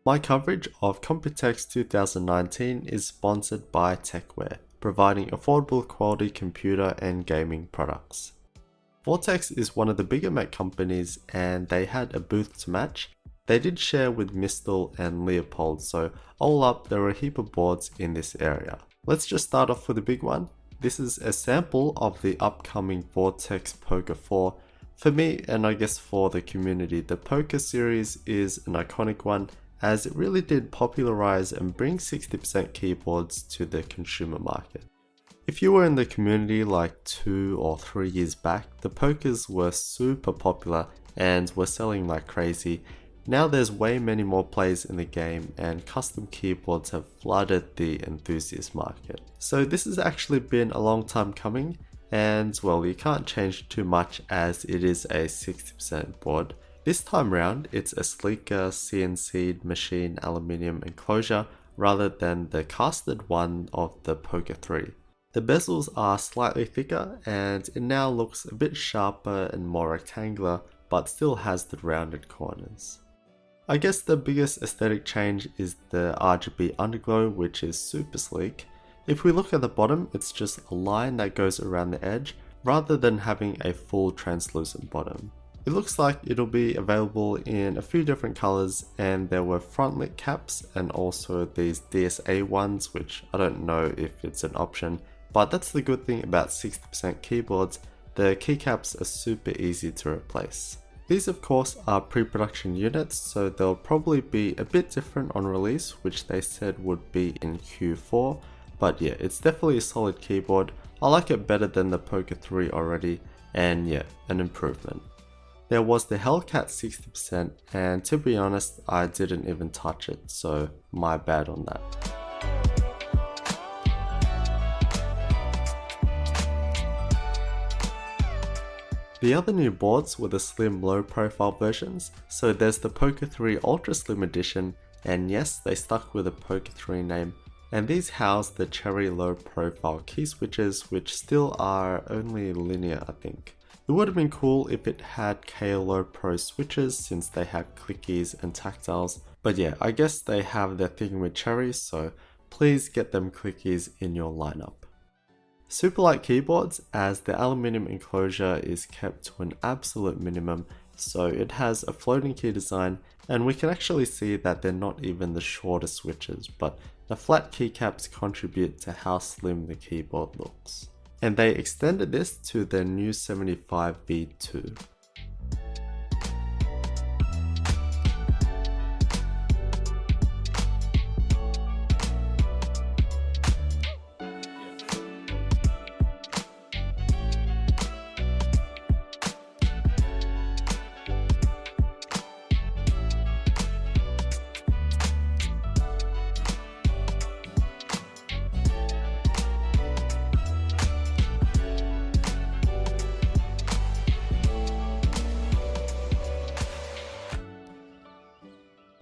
My coverage of Computex 2019 is sponsored by Techware, providing affordable quality computer and gaming products. Vortex is one of the bigger Mac companies and they had a booth to match. They did share with Mistel and Leopold, so all up there were a heap of boards in this area. Let's just start off with a big one. This is a sample of the upcoming Vortex Poker 4. For me, and I guess for the community, the Poker series is an iconic one as it really did popularize and bring 60% keyboards to the consumer market. If you were in the community like 2 or 3 years back, the pokers were super popular and were selling like crazy. Now there's way many more players in the game and custom keyboards have flooded the enthusiast market. So this has actually been a long time coming and well, you can't change too much as it is a 60% board. This time round it's a sleeker CNC'd machine aluminium enclosure rather than the casted one of the Poker 3. The bezels are slightly thicker and it now looks a bit sharper and more rectangular but still has the rounded corners. I guess the biggest aesthetic change is the RGB underglow, which is super sleek. If we look at the bottom, it's just a line that goes around the edge rather than having a full translucent bottom. It looks like it'll be available in a few different colors and there were front lit caps and also these DSA ones, which I don't know if it's an option, but that's the good thing about 60% keyboards, the keycaps are super easy to replace. These of course are pre-production units, so they'll probably be a bit different on release, which they said would be in Q4, but yeah, it's definitely a solid keyboard. I like it better than the Poker 3 already, and yeah, an improvement. There was the Hellcat 60%, and to be honest, I didn't even touch it, so my bad on that. The other new boards were the slim low profile versions, so there's the Poker 3 Ultra Slim Edition, and yes, they stuck with the Poker 3 name, and these house the cherry low profile key switches which still are only linear I think. It would have been cool if it had KLO Pro switches since they have clickies and tactiles, but yeah, I guess they have their thing with cherries, so please get them clickies in your lineup. Super light keyboards, as the aluminium enclosure is kept to an absolute minimum, so it has a floating key design and we can actually see that they're not even the shortest switches, but the flat keycaps contribute to how slim the keyboard looks. And they extended this to the new 75V2.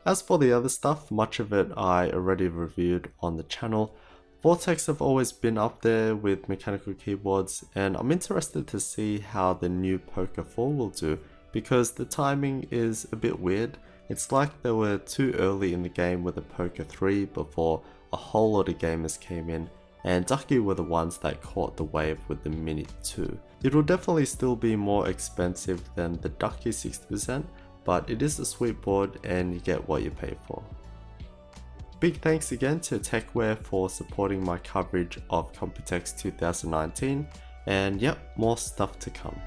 As for the other stuff, much of it I already reviewed on the channel. Vortex have always been up there with mechanical keyboards and I'm interested to see how the new Poker 4 will do because the timing is a bit weird. It's like they were too early in the game with the Poker 3 before a whole lot of gamers came in, and Ducky were the ones that caught the wave with the Mini 2. It will definitely still be more expensive than the Ducky 60%, but it is a sweet board and you get what you pay for. Big thanks again to Techware for supporting my coverage of Computex 2019, and yep, more stuff to come.